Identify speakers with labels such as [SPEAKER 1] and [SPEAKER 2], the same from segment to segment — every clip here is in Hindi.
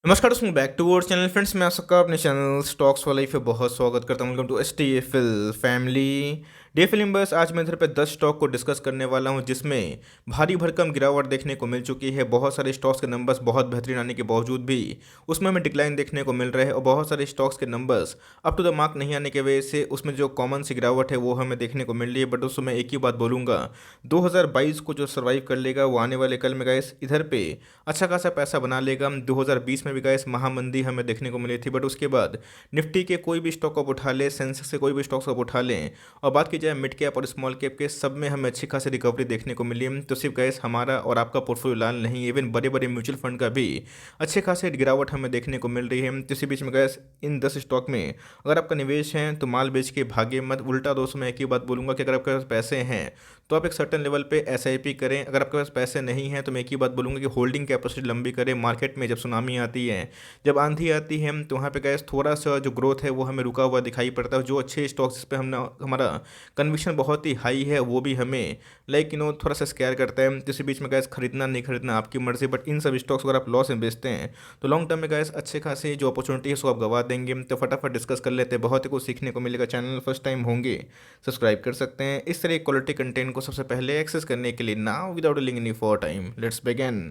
[SPEAKER 1] नमस्कार दोस्तों, back to our channel friends. मैं आप सबका अपने चैनल स्टॉक्स वाला पे बहुत स्वागत करता हूँ। Welcome to S T F L family day film. बस आज मैं इधर पे 10 स्टॉक को डिस्कस करने वाला हूँ जिसमें भारी भरकम गिरावट देखने को मिल चुकी है। बहुत सारे स्टॉक्स के नंबर्स बहुत बेहतरीन आने के बावजूद भी उसमें हमें डिक्लाइन देखने को मिल रहा है और बहुत सारे स्टॉक्स के numbers up to the mark नहीं आने की वजह से उसमें जो कॉमन सी गिरावट है वो हमें देखने को मिल रही है। बट दोस्तों मैं एक ही बात बोलूँगा, 2022 को जो सर्वाइव कर लेगा वो आने वाले कल में गाइस इधर पे अच्छा खासा पैसा बना लेगा। 2020 में भी गाइस महामंदी हमें देखने को मिली थी, बट उसके बाद निफ्टी के कोई भी स्टॉक आप उठा लें, सेंसेक्स से कोई भी स्टॉक्स आप उठा लें और बात की जाए मिड कैप और स्मॉल कैप के, सब में हमें अच्छी खासी रिकवरी देखने को मिली है। तो सिर्फ गाइस हमारा और आपका पोर्टफोलियो लाल नहीं, इवन बड़े बड़े म्यूचुअल फंड का भी अच्छे खासे गिरावट हमें देखने को मिल रही है। तो इसी बीच में गाइस इन 10 स्टॉक में अगर आपका निवेश है तो माल बेच के भागे मत। उल्टा दोस्तों मैं एक ही बात बोलूँगा कि अगर आपके पास पैसे हैं तो आप एक सर्टन लेवल पे एसआईपी करें। अगर आपके पास पैसे नहीं हैं तो मैं एक ही बात बोलूँगा कि होल्डिंग कैपेसिटी लंबी करें। मार्केट में जब सुनामी आती है, जब आंधी आती है, तो वहाँ पे गैस थोड़ा सा जो ग्रोथ है वो हमें रुका हुआ दिखाई पड़ता है। जो अच्छे स्टॉक्स जिस पे हमने हमारा कन्विक्शन बहुत ही हाई है वो भी हमें थोड़ा सा स्कैर करता है। तो इसी बीच में गैस खरीदना नहीं खरीदना आपकी मर्जी, बट इन सब स्टॉक्स अगर आप लॉस में बेचते हैं तो लॉन्ग टर्म में गैस अच्छे खासी जो अपॉर्चुनिटी है उसको आप गवा देंगे। तो फटाफट डिस्कस कर लेते हैं, बहुत ही कुछ सीखने को मिलेगा। चैनल फर्स्ट टाइम होंगे सब्सक्राइब कर सकते हैं इस तरह क्वालिटी कंटेंट को सबसे पहले एक्सेस करने के लिए। Now without link any for time let's begin.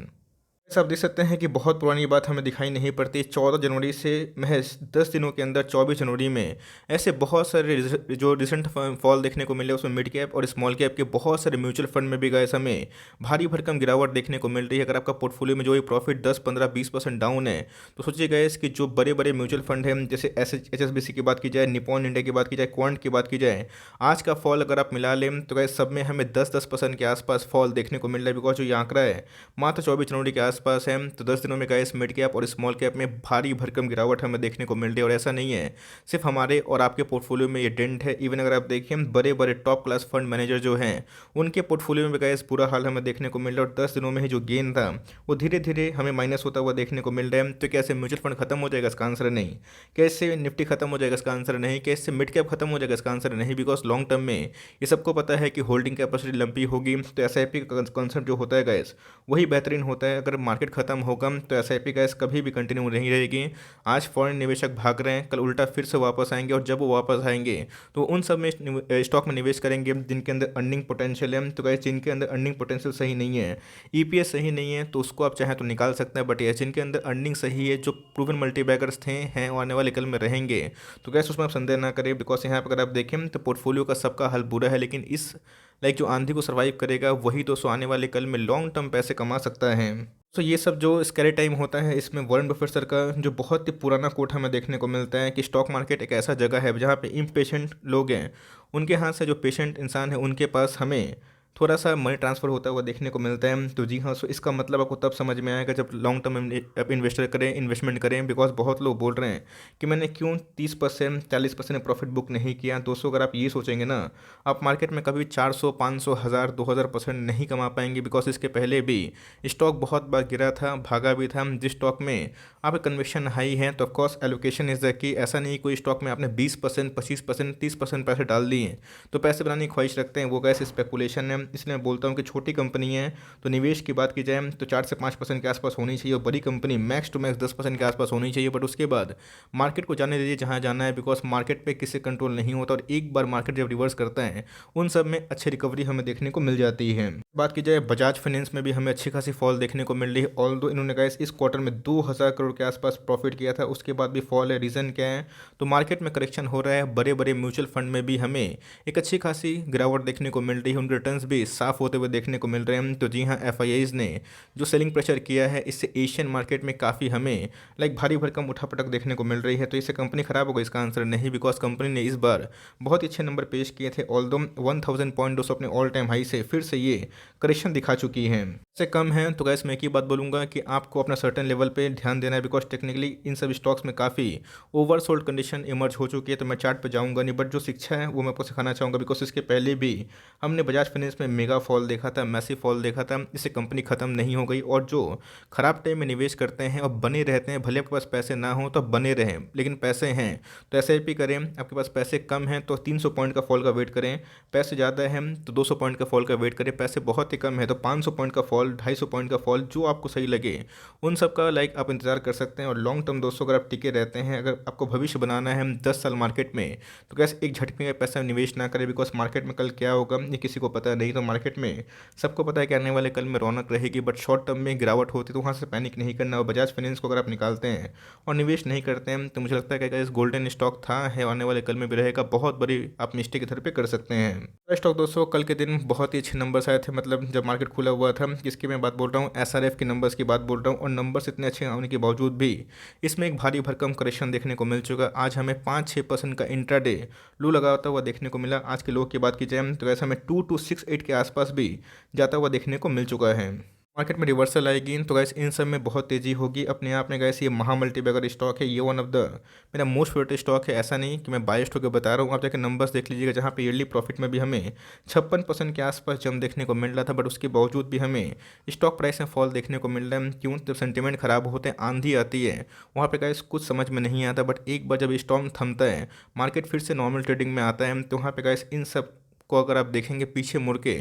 [SPEAKER 1] आप देख सकते हैं कि बहुत पुरानी बात हमें दिखाई नहीं पड़ती। 14 जनवरी से महज 10 दिनों के अंदर 24 जनवरी में ऐसे बहुत सारे जो रिसेंट फॉल देखने को मिले, उसमें मिड कैप और स्मॉल कैप के बहुत सारे म्यूचुअल फंड में भी गए हमें भारी भरकम गिरावट देखने को मिल रही है। अगर आपका पोर्टफोलियो में जो ये प्रॉफिट 10, 15, 20% डाउन है तो सोचिए गैस कि जो बड़े बड़े म्यूचुअल फंड हैं जैसे HSBC की बात की जाए, निपॉन इंडिया की बात की जाए, क्वांट की बात की जाए, आज का फॉल अगर आप मिला लें तो गैस सब में हमें 10% के आसपास फॉल देखने को मिल रहा है। बिकॉज जो ये आंकड़ा है मात्र 24 जनवरी के आसपास है, तो 10 दिनों में गाइस मिड कैप और स्मॉल कैप में भारी भरकम गिरावट हमें देखने को मिल रही है। और ऐसा नहीं है सिर्फ हमारे और आपके पोर्टफोलियो में ये डेंट है, इवन अगर आप देखें बड़े बड़े टॉप क्लास फंड मैनेजर जो हैं उनके पोर्टफोलियो में भी गाइस बुरा हाल हमें देखने को मिल रहा है। और 10 दिनों में ही जो गेन था वो धीरे धीरे हमें माइनस होता हुआ देखने को मिल रहा है। तो कैसे म्यूचुअल फंड खत्म हो जाएगा, इसका आंसर नहीं। कैसे निफ्टी खत्म हो जाएगा, इसका आंसर नहीं। कैसे मिड कैप खत्म हो जाएगा, इसका आंसर नहीं। बिकॉज लॉन्ग टर्म में ये सबको पता है कि होल्डिंग कैपेसिटी लंबी होगी, तो एसआईपी का कॉन्सेप्ट जो होता है गैस वही बेहतरीन होता है। अगर मार्केट खत्म होगा तो एसआईपी गैस कभी भी कंटिन्यू नहीं रहेगी। आज फॉरेन निवेशक भाग रहे हैं, कल उल्टा फिर से वापस आएंगे, और जब वो वापस आएंगे तो उन सब में स्टॉक में निवेश करेंगे जिनके अंदर अर्निंग पोटेंशियल है। तो गैस जिनके अंदर अर्निंग पोटेंशियल सही नहीं है, ईपीएस सही नहीं है, तो उसको आप चाहें तो निकाल सकते हैं। बट ये जिनके अंदर अर्निंग सही है, जो प्रूवन मल्टीबैगर्स थे हैं और आने वाले कल में रहेंगे, तो गैस उसमें आप संदेह ना करें। बिकॉज यहाँ पर अगर आप देखें तो पोर्टफोलियो का सबका हाल बुरा है, लेकिन इस जो आंधी को सर्वाइव करेगा वही दोस्तों आने वाले कल में लॉन्ग टर्म पैसे कमा सकता है। तो ये सब जो स्कैरी टाइम होता है इसमें वॉरेन बफेट सर का जो बहुत ही पुराना कोट हमें देखने को मिलता है कि स्टॉक मार्केट एक ऐसा जगह है जहाँ पे इम्पेशेंट लोग हैं, उनके हाथ से जो पेशेंट इंसान है उनके पास हमें थोड़ा सा मनी ट्रांसफ़र होता हुआ देखने को मिलता है। तो जी हाँ, सो इसका मतलब आपको तब समझ में आएगा जब लॉन्ग टर्म आप इन्वेस्टमेंट करें। बिकॉज बहुत लोग बोल रहे हैं कि मैंने क्यों 30% 40% में प्रॉफिट बुक नहीं किया। दोस्तों अगर आप ये सोचेंगे ना, आप मार्केट में कभी 400 500 1000 2000% नहीं कमा पाएंगे। बिकॉज इसके पहले भी स्टॉक बहुत बार गिरा था, भागा भी था। जिस स्टॉक में आपका कन्विक्शन हाई है तो of course allocation is the key. ऐसा नहीं कोई स्टॉक में आपने 20% 25% 30% पैसे डाल दिए तो पैसे बनाने की ख्वाहिश रखते हैं, वो कैसे स्पेकुलेशन है। इसलिए मैं बोलता हूँ कि छोटी कंपनी है तो निवेश की बात की जाए तो 4 से 5% के आसपास होनी चाहिए, और बड़ी कंपनी मैक्स टू मैक्स 10% के आसपास होनी चाहिए। बट उसके बाद मार्केट को जाने दीजिए जहाँ जाना है। बिकॉज मार्केट पे किसी कंट्रोल नहीं होता, और एक बार मार्केट जब रिवर्स करता है उन सब में अच्छी रिकवरी हमें देखने को मिल जाती है। बात की जाए बजाज फाइनेंस में भी हमें अच्छी खासी फॉल देखने को मिल रही है। ऑल दो इन्होंने गाइस इस क्वार्टर में 2000 करोड़ के आसपास प्रॉफिट किया था, उसके बाद भी फॉल है। रीज़न क्या है, तो मार्केट में करेक्शन हो रहा है। बड़े बड़े म्यूचुअल फंड में भी हमें एक अच्छी खासी गिरावट देखने को मिल रही है, उनके रिटर्न्स भी साफ होते हुए देखने को मिल रहे हैं। तो जी हाँ, एफआईआईज ने जो सेलिंग प्रेशर किया है इससे एशियन मार्केट में काफ़ी हमें भारी भरकम उठापटक देखने को मिल रही है। तो इससे कंपनी खराब हो गई, इसका आंसर नहीं। बिकॉज कंपनी ने इस बार बहुत ही अच्छे नंबर पेश किए थे। ऑल दो 1000 पॉइंट दोस्तों अपने ऑल टाइम हाई से फिर से ये करेक्शन दिखा चुकी है। से कम है तो गैस मैं एक ही बात बोलूँगा कि आपको अपना सर्टेन लेवल पे ध्यान देना है। बिकॉज टेक्निकली इन सब स्टॉक्स में काफ़ी ओवरसोल्ड कंडीशन इमर्ज हो चुकी है। तो मैं चार्ट पे जाऊँगा नहीं, बट जो शिक्षा है वो मैं आपको सिखाना चाहूँगा। बिकॉज इसके पहले भी हमने बजाज फाइनेंस में मेगा फॉल देखा था, मैसिव फॉल देखा था, इससे कंपनी ख़त्म नहीं हो गई। और जो ख़राब टाइम में निवेश करते हैं और बने रहते हैं, भले आपके पास पैसे ना हो तो बने रहें, लेकिन पैसे हैं तो एसआईपी करें। आपके पास पैसे कम हैं तो 300 पॉइंट का फॉल का वेट करें, पैसे ज़्यादा हैं तो 200 पॉइंट का फॉल का वेट करें, पैसे बहुत ही कम है तो 500 पॉइंट का फॉल फॉल, 250 पॉइंट का फॉल, जो आपको सही लगे उन सब का लाइक आप इंतजार कर सकते हैं। और लॉन्ग टर्म दोस्तों अगर आप टिके रहते हैं, अगर आपको भविष्य बनाना है 10 साल मार्केट में, तो कैसे एक झटके में पैसा निवेश ना करें, बिकॉज मार्केट में कल क्या होगा ये किसी को पता नहीं। तो मार्केट में सबको पता है कि आने वाले कल में रौनक रहेगी, बट शॉर्ट टर्म में गिरावट होती है तो वहाँ से पैनिक नहीं करना। और बजाज फाइनेंस को अगर आप निकालते हैं और निवेश नहीं करते हैं तो मुझे लगता है कि इस गोल्डन स्टॉक था, है, आने वाले कल में भी रहेगा, बहुत बड़ी आप मिस्टेक इधर पे कर सकते हैं। स्टॉक दोस्तों कल के दिन बहुत ही अच्छे नंबर्स आए थे, मतलब जब मार्केट खुला हुआ था। किसकी मैं बात बोल रहा हूँ, एसआरएफ के नंबर्स की बात बोल रहा हूँ। और नंबर्स इतने अच्छे होने के बावजूद भी इसमें एक भारी भरकम करेक्शन देखने को मिल चुका। आज हमें 5-6% का इंट्राडे लो लगाता हुआ देखने को मिला। आज के लो की बात की जाए तो ऐसा हमें 2-268 के आसपास भी जाता हुआ देखने को मिल चुका है। मार्केट में रिवर्सल आएगी तो गैस इन सब में बहुत तेज़ी होगी। अपने आप में गैस ये महा मल्टीबैगर स्टॉक है, ये वन ऑफ द मेरा मोस्ट फेवरेट स्टॉक है। ऐसा नहीं कि मैं बायस्ड होकर बता रहा हूँ, आप जाकर नंबर्स देख लीजिएगा, जहाँ पे ईयरली प्रॉफिट में भी हमें 56% के आसपास जम देखने को मिल रहा था। बट उसके बावजूद भी हमें स्टॉक प्राइस में फॉल देखने को मिल रहा है। क्यों? जब सेंटिमेंट खराब होते हैं, आंधी आती है, वहाँ पे गैस कुछ समझ में नहीं आता। बट एक बार जब स्टॉर्म थमता है, मार्केट फिर से नॉर्मल ट्रेडिंग में आता है, तो वहाँ पे गैस इन सब को अगर आप देखेंगे पीछे मुड़ के,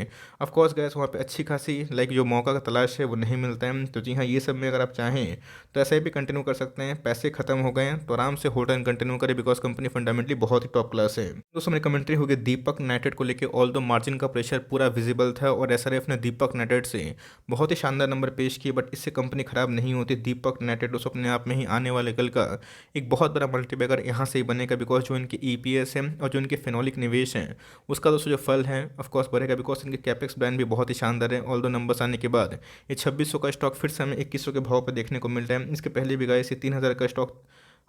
[SPEAKER 1] ऑफ कोर्स गैस वहाँ पे अच्छी खासी लाइक जो मौका का तलाश है वो नहीं मिलता है। तो जी हाँ, ये सब में अगर आप चाहें तो ऐसे भी कंटिन्यू कर सकते हैं। पैसे खत्म हो गए हैं तो आराम से होल्ड एंड कंटिन्यू करें, बिकॉज कंपनी फंडामेंटली बहुत ही टॉप क्लास है। दोस्तों मेरी कमेंट्री होगी दीपक नाइट्रेट को लेकर। ऑल दो मार्जिन का प्रेशर पूरा विजिबल था और एसआरएफ ने दीपक नाइट्रेट से बहुत ही शानदार नंबर पेश किए, बट इससे कंपनी खराब नहीं होती। दीपक नाइट्रेट दोस्तों अपने आप में ही आने वाले कल का एक बहुत बड़ा मल्टीबैगर यहाँ से ही बनेगा, बिकॉज जो इनकी ईपीएस है और जो इनके फेनोलिक निवेश हैं उसका दोस्तों जो फल है ऑफकोर्स बढ़ेगा, बिकॉज इनके कैपेक्स प्लान भी बहुत ही शानदार है। ऑल दो नंबर्स आने के बाद ये 2600 का स्टॉक फिर से हमें 2100 के भाव पर देखने को मिल रहा है। इसके पहले भी गाइस ये 3000 का स्टॉक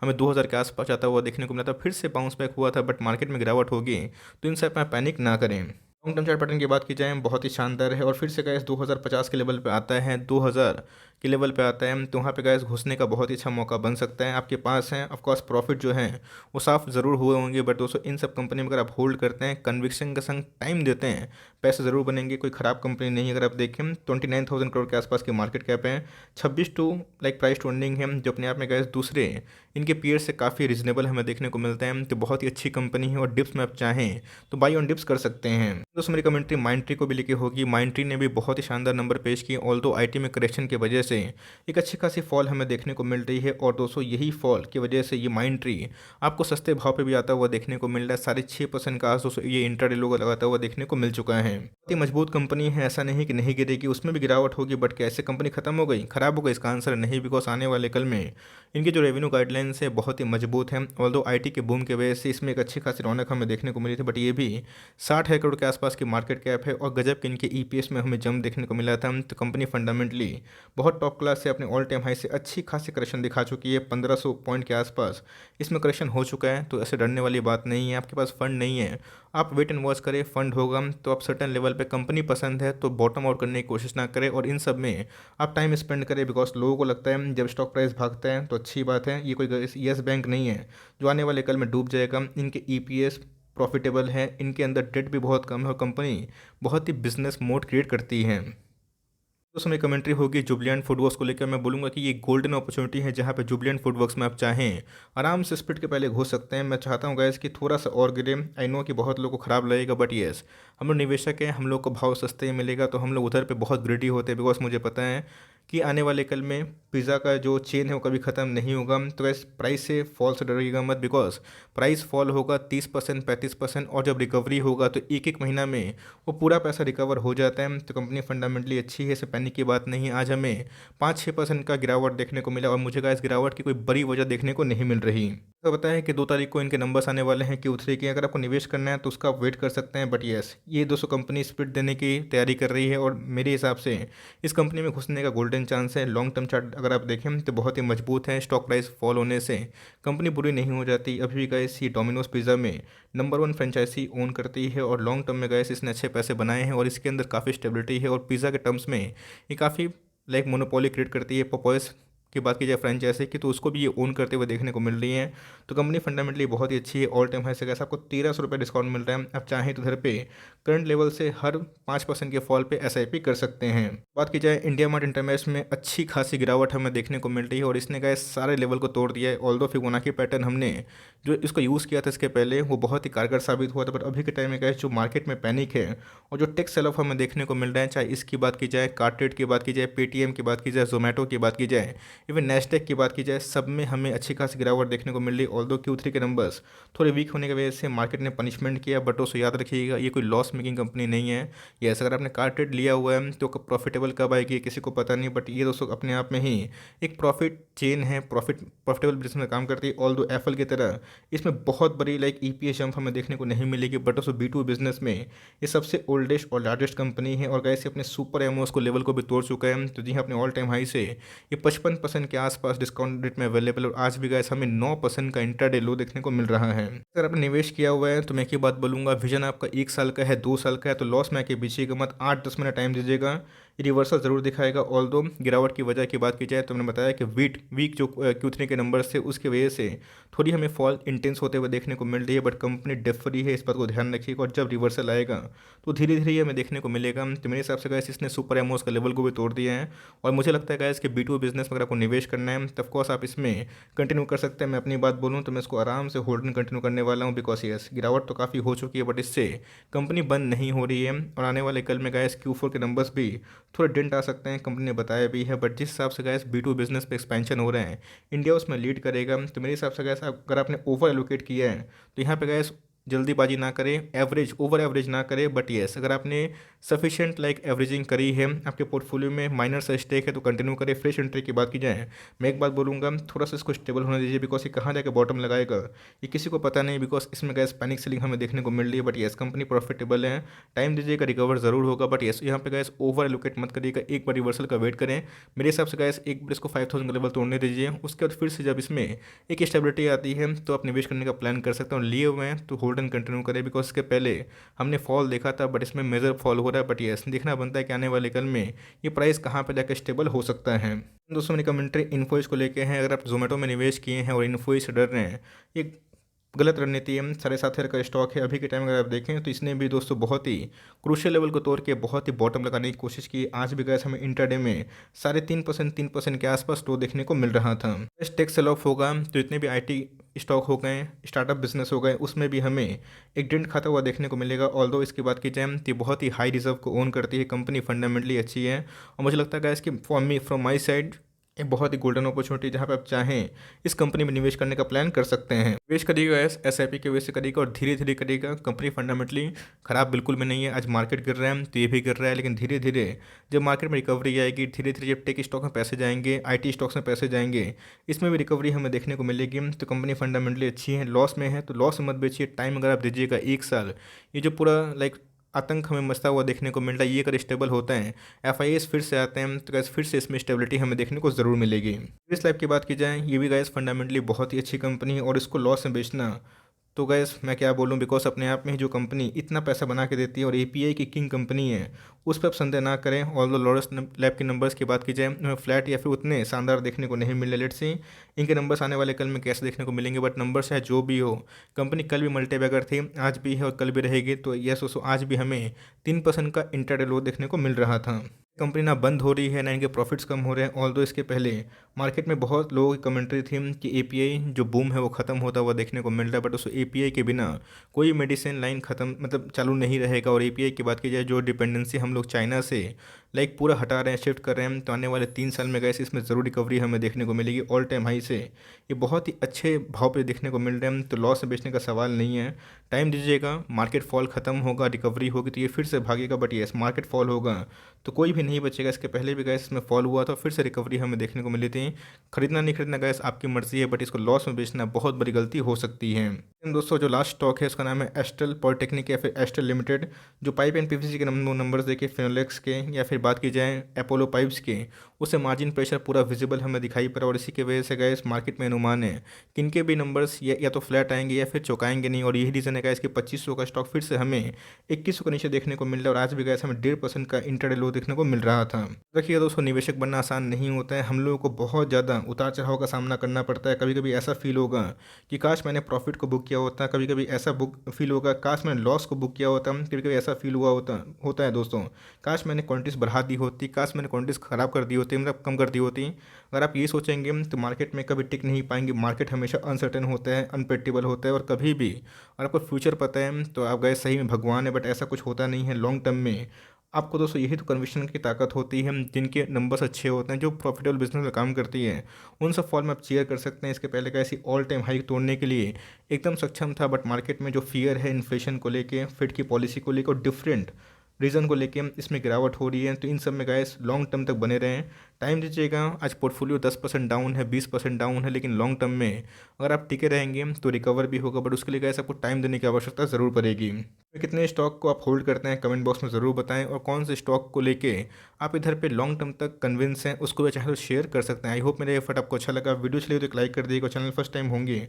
[SPEAKER 1] हमें 2000 के आसपास आता हुआ देखने को मिला था, फिर से बाउंस बैक हुआ था। बट मार्केट में गिरावट होगी तो इन सब में पैनिक ना करें। लॉन्ग टर्म चार्ट पैटर्न की बात की जाए बहुत ही शानदार है और फिर से गैस 2050 के लेवल पे आता है, 2000 के लेवल पे आता है, तो वहाँ पे गैस घुसने का बहुत ही अच्छा मौका बन सकता है आपके पास है। ऑफकोर्स प्रॉफिट जो है वो साफ ज़रूर हुए होंगे, बट दोस्तों इन सब कंपनी में अगर आप होल्ड करते हैं, कन्विक्शन के संग टाइम देते हैं, पैसे ज़रूर बनेंगे। कोई ख़राब कंपनी नहीं है। अगर आप देखें 29,000 करोड़ के आसपास की मार्केट कैप है, 26 to like price to earning है, जो अपने आप में गैस दूसरे इनके पीयर से काफ़ी रीजनेबल हमें देखने को मिलता है। तो बहुत ही अच्छी कंपनी है और डिप्स में आप चाहें तो बाई ऑन डिप्स कर सकते हैं। दोस्तों मेरी कमेंट्री माइंट्री को भी लिखी होगी। माइंट्री ने भी बहुत ही शानदार नंबर पेश किए, ऑल दो आईटी में करेक्शन की वजह से एक अच्छी खासी फॉल हमें देखने को मिल रही है। और दोस्तों यही फॉल की वजह से ये माइंट्री आपको सस्ते भाव पे भी आता हुआ देखने को मिल रहा है। 6.5% का आज दोस्तों ये इंट्राडे लो लगाता हुआ देखने को मिल चुका है। बहुत ही मजबूत कंपनी है, ऐसा नहीं कि नहीं गिरेगी, उसमें भी गिरावट होगी। बट कैसे कंपनी खत्म हो गई, खराब हो गई, इसका आंसर नहीं, बिकॉज आने वाले कल में इनकी जो रेवेन्यू गाइडलाइंस है बहुत ही मजबूत है। ऑल दो आईटी के बूम की वजह से इसमें एक अच्छी खासी रौनक हमें देखने को मिली थी, बट ये भी 60 करोड़ के आसपास की मार्केट कैप है और गजब के इनके ईपीएस में हमें जम देखने को मिला था। तो कंपनी फंडामेंटली बहुत टॉप क्लास से अपने ऑल टाइम हाई से अच्छी खासी करेक्शन दिखा चुकी है। 1500 पॉइंट के आसपास इसमें करेक्शन हो चुका है, तो ऐसे डरने वाली बात नहीं है। आपके पास फंड नहीं है, आप वेट एंड वॉच करें। फंड होगा तो आप सर्टन लेवल पे कंपनी पसंद है तो बॉटम आउट करने की कोशिश ना करें और इन सब में आप टाइम स्पेंड करें, बिकॉज लोगों को लगता है जब स्टॉक प्राइस भागता है तो अच्छी बात है। ये कोई येस बैंक नहीं है जो आने वाले कल में डूब जाएगा। इनके ईपीएस प्रॉफिटेबल है, इनके अंदर डेट भी बहुत कम है और कंपनी बहुत ही बिजनेस मोड क्रिएट करती है। दोस्तों मेरी कमेंट्री होगी जुबलिएंट फूडवर्क्स को लेकर। मैं बोलूँगा कि ये गोल्डन अपॉर्चुनिटी है जहाँ पे जुबलिएंट फूडवर्क्स में आप चाहें आराम से स्प्लिट के पहले घुस सकते हैं। मैं चाहता हूँ गैस कि थोड़ा सा और गिरे। आई नो कि बहुत लोगों को खराब लगेगा, बट येस हम लोग निवेशक हैं, हम लोग को भाव सस्ते ही मिलेगा तो हम लोग उधर पे बहुत ग्रेडी होते हैं, बिकॉज मुझे पता है कि आने वाले कल में पिज़्ज़ा का जो चेन है वो कभी ख़त्म नहीं होगा। तो वैसे प्राइस से फॉल से डरिएगा मत, बिकॉज प्राइस फॉल होगा 30% 35% और जब रिकवरी होगा तो एक महीना में वो पूरा पैसा रिकवर हो जाता है। तो कंपनी फंडामेंटली अच्छी है, इसे पैनिक की बात नहीं है। आज हमें 5-6% का गिरावट देखने को मिला और मुझे इस गिरावट की कोई बड़ी वजह देखने को नहीं मिल रही। तो पता है कि 2 तारीख को इनके नंबर्स आने वाले हैं Q3 के। अगर आपको निवेश करना है तो उसका आप वेट कर सकते हैं, बट येस ये 200 कंपनी स्प्लिट देने की तैयारी कर रही है और मेरे हिसाब से इस कंपनी में घुसने का गोल्डन चांस है। लॉन्ग टर्म चार्ट अगर आप देखें तो बहुत ही मजबूत है। स्टॉक प्राइस फॉल होने से कंपनी बुरी नहीं हो जाती। अभी भी गैस ये डोमिनोज पिज़्ज़ा में नंबर 1 फ्रेंचाइजी ओन करती है और लॉन्ग टर्म में गैस इसने अच्छे पैसे बनाए हैं और इसके अंदर काफ़ी स्टेबिलिटी है और पिज़्ज़ा के टर्म्स में ये काफ़ी लाइक मोनोपोली क्रिएट करती है। पॉपोयस की बात की जाए फ्रेंचाइजी की, तो उसको भी ये ओन करते हुए देखने को मिल रही है। तो कंपनी फंडामेंटली बहुत ही अच्छी है। ऑल टाइम हाई से कैसे आपको 1300 रुपये डिस्काउंट मिल रहा है। आप चाहें तो इधर पे करंट लेवल से हर 5% के फॉल पे एसआईपी कर सकते हैं। बात की जाए इंडिया मार्ट इंटरमेश में अच्छी खासी गिरावट हमें देखने को मिल रही है और इसने गए सारे लेवल को तोड़ दिया है। ऑल्दो फिबोनाची पैटर्न हमने जो इसको यूज़ किया था इसके पहले, वो बहुत ही कारगर साबित हुआ था, बट अभी के टाइम में गए जो मार्केट में पैनिक है और जो टेक सेल ऑफ हमें देखने को मिल रहा है, चाहे इसकी बात की जाए, कार्टेड की बात की जाए, पेटीएम की बात की जाए, जोमेटो की बात की जाए, इवन नेस्डेक की बात की जाए, सब में हमें अच्छी खासी गिरावट देखने को मिल रही है। ऑल्दो Q3 के नंबर्स थोड़े वीक होने की वजह से मार्केट ने पनिशमेंट किया, बट उसको याद रखिएगा ये कोई लॉस मेकिंग कंपनी नहीं है। यस, अगर आपने कार्टेड लिया हुआ है तो प्रॉफिटेबल कब आएगी किसी को पता नहीं, बट ये दोस्तों अपने आप में ही एक प्रॉफिट चेन है, प्रॉफिटेबल बिजनेस में काम करती है। ऑल्दो एप्पल की तरह इसमें बहुत बड़ी ईपीएस जंप हमें देखने को नहीं मिलेगी, बट उसको B2 बिजनेस में ये सबसे ओल्डेस्ट और लार्जेस्ट कंपनी है और गैस अपने सुपर एमओस को लेवल को भी तोड़ चुका है। तो जी हाँ, अपने ऑल टाइम हाई से ये 55% के आसपास डिस्काउंट रेट में अवेलेबल, और आज भी गैस हमें 9% का इंट्राडे लो देखने को मिल रहा है। अगर आपने निवेश किया हुआ है तो मैं एक ही बात बोलूँगा, विजन आपका 1 साल का है, 2 साल का है, तो लॉस में आके बेचिएगा मत, 8-10 महीना टाइम दीजिएगा, ये रिवर्सल ज़रूर दिखाएगा। ऑल्दो गिरावट की वजह की बात की जाए तो मैंने बताया कि वीक जो Q3 के नंबर्स थे उसकी वजह से थोड़ी हमें फॉल इंटेंस होते हुए देखने को मिल रही है, बट कंपनी डेफ फ्री है, इस बात को ध्यान रखिएगा। और जब रिवर्सल आएगा तो धीरे धीरे ये हमें देखने को मिलेगा। तो मेरे हिसाब से गैस इसने सुपर एमओस का लेवल को भी तोड़ दिया है, और मुझे लगता है गैस कि B2 बिजनेस में अगर आपको निवेश करना है तो ऑफकोर्स आप इसमें कंटिन्यू कर सकते हैं। मैं अपनी बात बोलूँ तो मैं इसको आराम से होल्डिंग कंटिन्यू करने वाला हूँ, बिकॉज यस गिरावट तो काफ़ी हो चुकी है, बट इससे कंपनी बंद नहीं हो रही है, और आने वाले कल में गैस Q4 के नंबर्स भी थोड़े डेंट आ सकते हैं, कंपनी ने बताया भी है। बट जिस हिसाब से गैस B2 बिजनेस पे एक्सपेंशन हो रहे हैं, इंडिया उसमें लीड करेगा। तो मेरे हिसाब से गैस अगर आपने ओवर एलोकेट किया है तो यहाँ पे गैस जल्दीबाजी ना करें, ओवर एवरेज ना करें, बट येस अगर आपने सफिशिएंट एवरेजिंग करी है, आपके पोर्टफोलियो में माइनर सा स्टेक है, तो कंटिन्यू करें। फ्रेश एंट्री की बात की जाए, मैं एक बात बोलूँगा, थोड़ा सा इसको स्टेबल होने दीजिए, बिकॉज ये कहाँ जाकर बॉटम लगाएगा ये किसी को पता नहीं, बिकॉज इसमें गैस पैनिक सेलिंग हमें देखने को मिल रही है। बट येस कंपनी प्रॉफिटेबल है, टाइम दीजिएगा, रिकवर ज़रूर होगा, बट येस यहाँ पे गैस ओवर एलोकेट मत करिएगा, एक बार रिवर्सल का वेट करें। मेरे हिसाब से गैस एक बार इसको 5000 का लेवल तोड़ने दीजिए, उसके बाद फिर से जब इसमें एक स्टेबिलिटी आती है तो आप निवेश करने का प्लान कर सकते हो। लिए हुए हैं तो होल्ड एंड कंटिन्यू करें, बिकॉज इसके पहले हमने फॉल देखा था, बट इसमें मेजर फॉल हो रहा है। बट ये देखना बनता है कि आने वाले कल में ये प्राइस कहाँ पर जाकर स्टेबल हो सकता है। दोस्तों मेरी कमेंट्री इन्फोसिस को लेके हैं। अगर आप जोमेटो में निवेश किए हैं और इन्फोसिस से डर रहे हैं, ये गलत रणनीति है। 7.5 का स्टॉक है अभी के टाइम, अगर आप देखें तो इसने भी दोस्तों बहुत ही क्रूशियल लेवल को तोड़ के बहुत ही बॉटम लगाने की कोशिश की। आज भी गैस हमें इंटरडे में 3.5% के आसपास तो देखने को मिल रहा था। टेक सेल ऑफ होगा तो जितने भी IT स्टॉक हो गए, स्टार्टअप बिजनेस हो गए, उसमें भी हमें एक डेंट खाता हुआ देखने को मिलेगा। ऑल्दो इसकी बात की जाए तो बहुत ही हाई रिजर्व को ओन करती है, कंपनी फंडामेंटली अच्छी है, और मुझे लगता है इसकी फ्रॉम माई साइड एक बहुत ही गोल्डन अपॉर्चुनिटी जहाँ पे आप चाहें इस कंपनी में निवेश करने का प्लान कर सकते हैं। निवेश करिएगा SIP के वजह से करिएगा, और धीरे धीरे करिएगा। कंपनी फंडामेंटली खराब बिल्कुल भी नहीं है। आज मार्केट गिर रहा है तो ये भी गिर रहा है, लेकिन धीरे धीरे जब मार्केट में रिकवरी आएगी, धीरे धीरे जब टेक स्टॉक में पैसे जाएंगे, IT स्टॉक्स में पैसे जाएंगे, इसमें भी रिकवरी हमें देखने को मिलेगी। तो कंपनी फंडामेंटली अच्छी है। लॉस में है तो लॉस मत बेचिए, टाइम अगर आप दीजिएगा 1 साल, ये जो पूरा आतंक हमें मचता हुआ देखने को मिल रहा है, ये अगर स्टेबल होता है, FIS फिर से आते हैं, तो गैस फिर से इसमें स्टेबिलिटी हमें देखने को ज़रूर मिलेगी। इस लाइफ की बात की जाए, ये भी गैस फंडामेंटली बहुत ही अच्छी कंपनी है, और इसको लॉस में बेचना तो गैस मैं क्या बोलूँ, बिकॉज अपने आप में ही जो कंपनी इतना पैसा बना के देती है और API की किंग कंपनी है, उस पर आप संदेह ना करें। ऑल द लॉरेंस लैब के नंबर्स की बात की जाए, फ्लैट या फिर उतने शानदार देखने को नहीं मिले। लेट्स सी इनके नंबर्स आने वाले कल में कैसे देखने को मिलेंगे, बट नंबर्स है जो भी हो, कंपनी कल भी मल्टीबैगर थी, आज भी है और कल भी रहेगी। तो यस दोस्तों, आज भी हमें 3% का इंट्राडे लो देखने को मिल रहा था। कंपनी ना बंद हो रही है, ना इनके प्रॉफिट्स कम हो रहे हैं। ऑल्दो इसके पहले मार्केट में बहुत लोगों की कमेंट्री थी कि API जो बूम है वो ख़त्म होता हुआ देखने को मिल रहा है, बट उस API के बिना कोई मेडिसिन लाइन ख़त्म चालू नहीं रहेगा। और API की बात की जाए, जो डिपेंडेंसी हम लोग चाइना से पूरा हटा रहे हैं, शिफ्ट कर रहे हैं, तो आने वाले 3 साल में गैस इसमें ज़रूर रिकवरी हमें देखने को मिलेगी। ऑल टाइम हाई से ये बहुत ही अच्छे भाव पे देखने को मिल रहे हैं, तो लॉस में बेचने का सवाल नहीं है। टाइम दीजिएगा, मार्केट फॉल खत्म होगा, रिकवरी होगी तो ये फिर से भागेगा। बट येस मार्केट फॉल होगा तो कोई भी नहीं बचेगा। इसके पहले भी गैस इसमें फॉल हुआ था, फिर से रिकवरी हमें देखने को मिली थी। खरीदना नहीं खरीदना गैस आपकी मर्ज़ी है, बट इसको लॉस में बेचना बहुत बड़ी गलती हो सकती है। दोस्तों जो लास्ट स्टॉक है उसका नाम है एस्ट्रल पॉलिटेक्निक या फिर एस्ट्रल लिमिटेड, जो पाइप एंड पीवीसी के नंबर्स देखे फिनोलेक्स के या फिर बात की जाए अपोलो पाइप्स के, उससे मार्जिन प्रेशर पूरा विजिबल हमें दिखाई पड़ा और इसी की वजह से गए इस मार्केट में अनुमान है कि इनके भी नंबर्स या तो फ्लैट आएंगे या फिर चौंकाएंगे नहीं, और यही रीज़न है गाइस कि 2500 का स्टॉक फिर से हमें 2100 के नीचे देखने को मिल रहा है। और आज भी गैस हमें 1.5% का इंटरडे लो देखने को मिल रहा था। देखिए दोस्तों, निवेशक बनना आसान नहीं होता है, हम लोगों को बहुत ज़्यादा उतार चढ़ाव का सामना करना पड़ता है। कभी कभी ऐसा फील होगा कि काश मैंने प्रॉफिट को बुक किया होता, कभी कभी ऐसा बुक फील होगा काश मैंने लॉस को बुक किया होता, कभी कभी ऐसा फील हुआ होता है दोस्तों काश मैंने क्वांटिटीज बढ़ा दी होती, काश मैंने क्वांटिटीज ख़राब कर दी होती, मतलब कम कर दी होती। अगर आप ये सोचेंगे तो मार्केट में कभी टिक नहीं पाएंगे। मार्केट हमेशा अनसर्टेन होता है, अनप्रेडिक्टेबल होता है, और कभी भी और आपको फ्यूचर पता है तो आप गए सही में भगवान है, बट ऐसा कुछ होता नहीं है लॉन्ग टर्म में। आपको दोस्तों यही तो कन्विक्शन की ताकत होती है, जिनके नंबर्स अच्छे होते हैं, जो प्रॉफिटेबल बिजनेस में काम करती है, उन सब फॉल में आप चेयर कर सकते हैं। इसके पहले का ऐसी ऑल टाइम हाई तोड़ने के लिए एकदम सक्षम था, बट मार्केट में जो फियर है इन्फ्लेशन को लेके, फिट की पॉलिसी को लेकर और डिफरेंट रीज़न को लेके इसमें गिरावट हो रही है, तो इन सब में गाइस लॉन्ग टर्म तक बने रहें, टाइम दीजिएगा। आज पोर्टफोलियो 10% डाउन है, 20% डाउन है, लेकिन लॉन्ग टर्म में अगर आप टिके रहेंगे तो रिकवर भी होगा, बट उसके लिए गाइस आपको टाइम देने की आवश्यकता ज़रूर पड़ेगी। तो कितने स्टॉक को आप होल्ड करते हैं कमेंट बॉक्स में ज़रूर बताएं, और कौन से स्टॉक को लेके आप इधर पे लॉन्ग टर्म तक कन्विंस हैं उसको भी चाहे तो शेयर कर सकते हैं। आई होप मेरा एफर्ट आपको अच्छा लगा। वीडियो चलिए तो एक लाइक कर दिएगा, चैनल फर्स्ट टाइम होंगे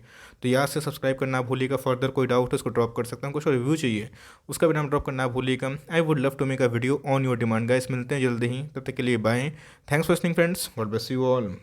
[SPEAKER 1] तो याद से सब्सक्राइब करना ना भूलिएगा। फर्दर कोई डाउट है उसको ड्रॉप कर सकता हूँ, कुछ और रिव्यू चाहिए उसका भी नाम ड्रॉप करना ना भूलिएगा। I would love to make a video on your demand guys. मिलते हैं जल्दी ही, तब तक के लिए bye. Thanks for listening friends, God bless you all.